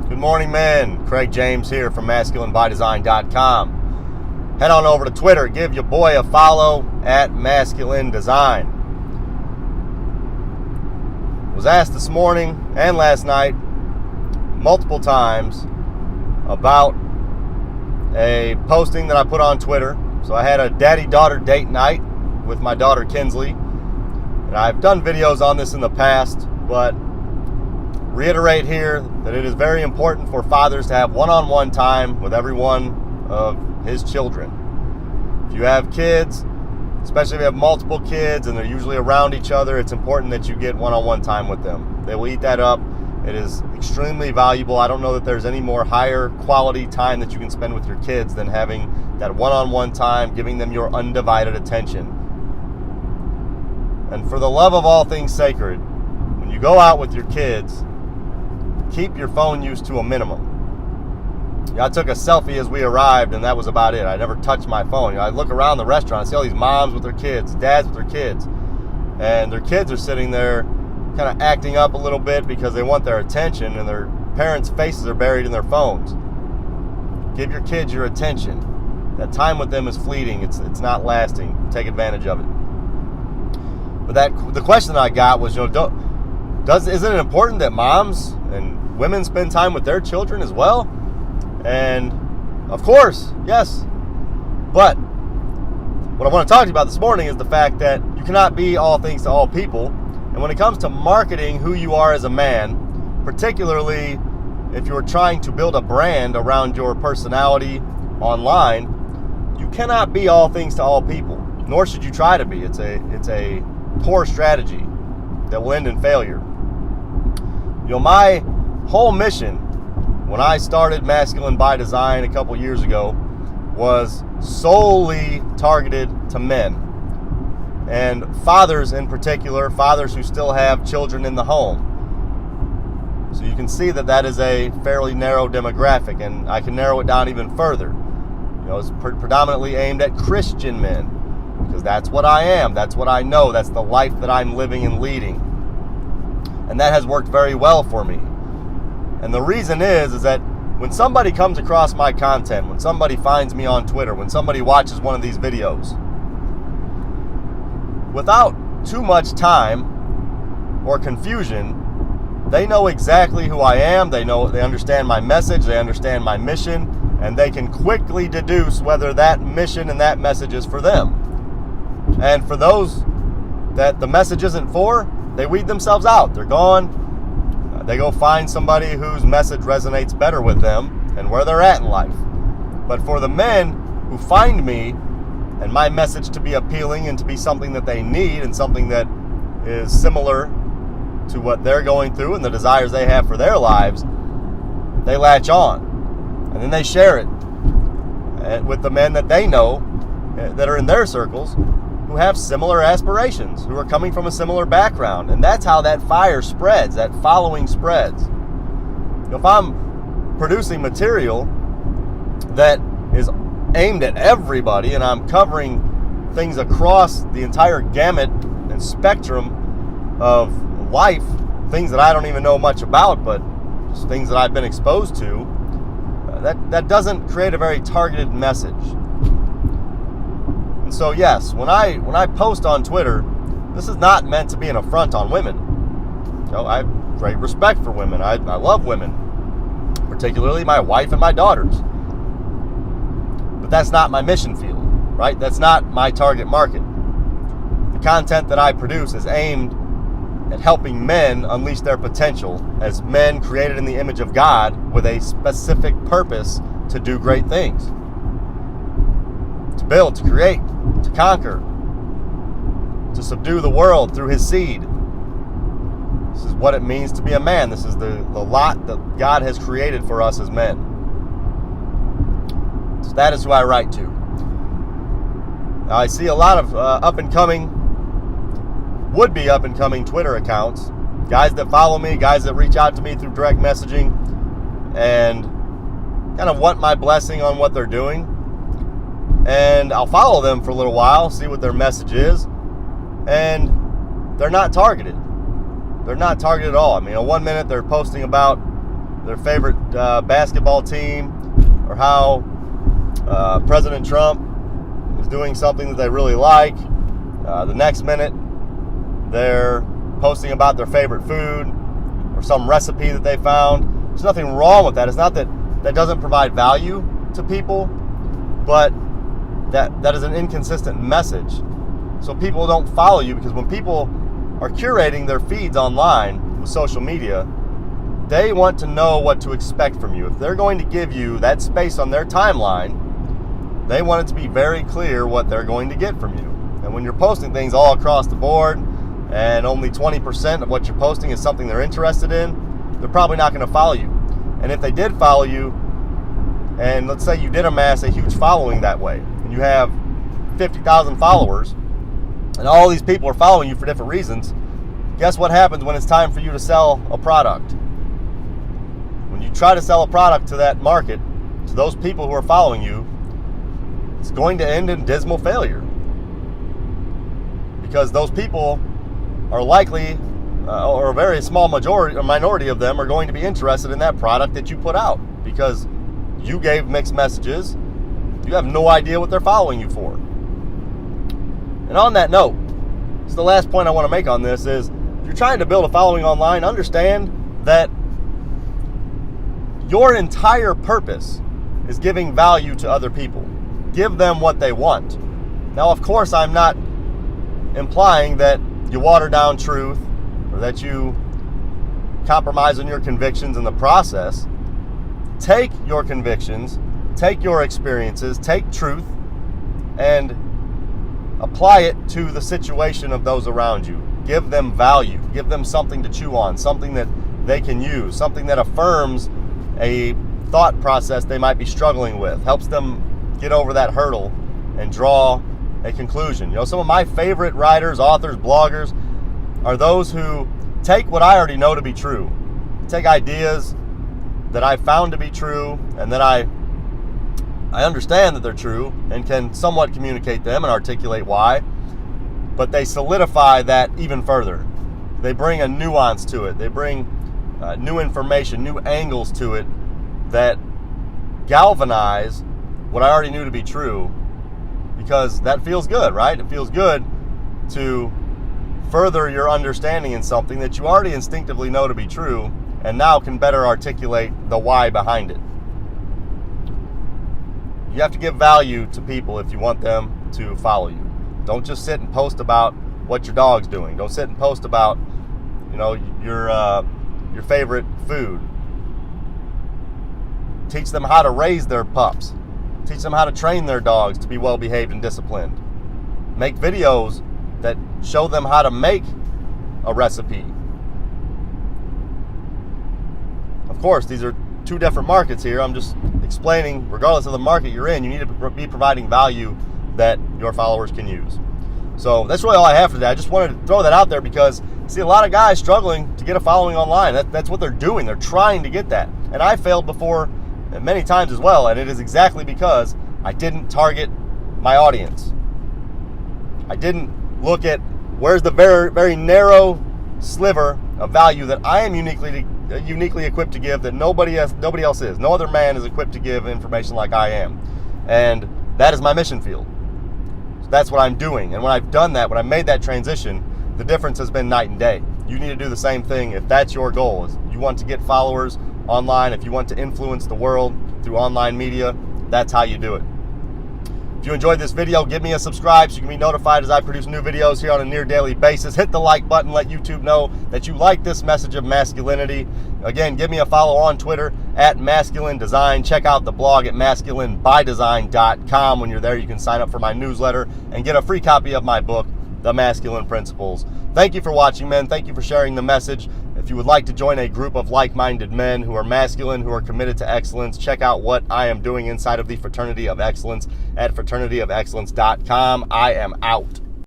Good morning, men. Craig James here from masculinebydesign.com. Head on over to Twitter. Give your boy a follow at Masculine Design. Was asked this morning and last night multiple times about a posting that I put on Twitter. So I had a daddy-daughter date night with my daughter Kinsley. And I've done videos on this in the past, but reiterate here that it is very important for fathers to have one-on-one time with every one of his children. If you have kids, especially if you have multiple kids and they're usually around each other, it's important that you get one-on-one time with them. They will eat that up. It is extremely valuable. I don't know that there's any more higher quality time that you can spend with your kids than having that one-on-one time, giving them your undivided attention. And for the love of all things sacred, when you go out with your kids, keep your phone use to a minimum. I took a selfie as we arrived, and that was about it. I never touched my phone. I look around the restaurant, I see all these moms with their kids, dads with their kids, and their kids are sitting there kind of acting up a little bit because they want their attention, and their parents' faces are buried in their phones. Give your kids your attention. That time with them is fleeting. It's not lasting. Take advantage of it. But the question that I got was, isn't it important that moms and women spend time with their children as well? And of course, yes. But what I want to talk to you about this morning is the fact that you cannot be all things to all people. And when it comes to marketing who you are as a man, particularly if you're trying to build a brand around your personality online, you cannot be all things to all people, nor should you try to be. It's a poor strategy that will end in failure. My whole mission when I started Masculine by Design a couple years ago was solely targeted to men, and fathers in particular, fathers who still have children in the home. So you can see that is a fairly narrow demographic, and I can narrow it down even further. It's predominantly aimed at Christian men, because that's what I am, that's what I know, that's the life that I'm living and leading. And that has worked very well for me. And the reason is that when somebody comes across my content, when somebody finds me on Twitter, when somebody watches one of these videos, without too much time or confusion, they know exactly who I am, they understand my message, they understand my mission, and they can quickly deduce whether that mission and that message is for them. And for those that the message isn't for, they weed themselves out. They're gone. They go find somebody whose message resonates better with them and where they're at in life. But for the men who find me and my message to be appealing and to be something that they need and something that is similar to what they're going through and the desires they have for their lives, they latch on. And then they share it with the men that they know that are in their circles who have similar aspirations, who are coming from a similar background. And that's how that fire spreads, that following spreads. If I'm producing material that is aimed at everybody and I'm covering things across the entire gamut and spectrum of life, things that I don't even know much about, but just things that I've been exposed to, that doesn't create a very targeted message. And so yes, when I post on Twitter, this is not meant to be an affront on women. I have great respect for women. I love women, particularly my wife and my daughters. But that's not my mission field, right? That's not my target market. The content that I produce is aimed at helping men unleash their potential as men created in the image of God with a specific purpose to do great things. To build, to create, to conquer, to subdue the world through his seed. This is what it means to be a man. This is the lot that God has created for us as men. So that is who I write to. Now, I see a lot of would-be up-and-coming Twitter accounts, guys that follow me, guys that reach out to me through direct messaging and kind of want my blessing on what they're doing. And I'll follow them for a little while, see what their message is, and they're not targeted. They're not targeted at all. I mean, one minute they're posting about their favorite basketball team, or how President Trump is doing something that they really like. The next minute, they're posting about their favorite food or some recipe that they found. There's nothing wrong with that. It's not that that doesn't provide value to people, but that is an inconsistent message. So people don't follow you, because when people are curating their feeds online with social media, they want to know what to expect from you. If they're going to give you that space on their timeline, they want it to be very clear what they're going to get from you. And when you're posting things all across the board and only 20% of what you're posting is something they're interested in, they're probably not going to follow you. And if they did follow you, and let's say you did amass a huge following that way, and you have 50,000 followers, and all these people are following you for different reasons, guess what happens when it's time for you to sell a product? When you try to sell a product to that market, to those people who are following you, it's going to end in dismal failure. Because those people are likely, or a very small minority of them are going to be interested in that product that you put out, because you gave mixed messages. You have no idea what they're following you for. And on that note, this is the last point I want to make on this, is if you're trying to build a following online, understand that your entire purpose is giving value to other people. Give them what they want. Now, of course, I'm not implying that you water down truth or that you compromise on your convictions in the process. Take your convictions, take your experiences, take truth, and apply it to the situation of those around you. Give them value. Give them something to chew on, something that they can use, something that affirms a thought process they might be struggling with, helps them get over that hurdle and draw a conclusion. You know, some of my favorite writers, authors, bloggers are those who take what I already know to be true, take ideas that I found to be true and that I understand that they're true and can somewhat communicate them and articulate why, but they solidify that even further. They bring a nuance to it. They bring new information, new angles to it that galvanize what I already knew to be true, because that feels good, right? It feels good to further your understanding in something that you already instinctively know to be true and now can better articulate the why behind it. You have to give value to people if you want them to follow you. Don't just sit and post about what your dog's doing. Don't sit and post about, your favorite food. Teach them how to raise their pups. Teach them how to train their dogs to be well behaved and disciplined. Make videos that show them how to make a recipe. Of course, these are two different markets here. I'm just explaining, regardless of the market you're in, you need to be providing value that your followers can use. So that's really all I have for today. I just wanted to throw that out there because I see a lot of guys struggling to get a following online. That's what they're doing. They're trying to get that. And I failed before many times as well, and it is exactly because I didn't target my audience. I didn't look at where's the very, very narrow sliver of value that I am uniquely equipped to give that nobody else is. No other man is equipped to give information like I am. And that is my mission field. So that's what I'm doing. And when I've done that, when I made that transition, the difference has been night and day. You need to do the same thing if that's your goal. Is you want to get followers online, if you want to influence the world through online media, that's how you do it. If you enjoyed this video, give me a subscribe so you can be notified as I produce new videos here on a near daily basis. Hit the like button, let YouTube know that you like this message of masculinity. Again, give me a follow on Twitter at Masculine Design. Check out the blog at masculinebydesign.com. When you're there, you can sign up for my newsletter and get a free copy of my book, The Masculine Principles. Thank you for watching, men. Thank you for sharing the message. If you would like to join a group of like-minded men who are masculine, who are committed to excellence, check out what I am doing inside of the Fraternity of Excellence at fraternityofexcellence.com. I am out.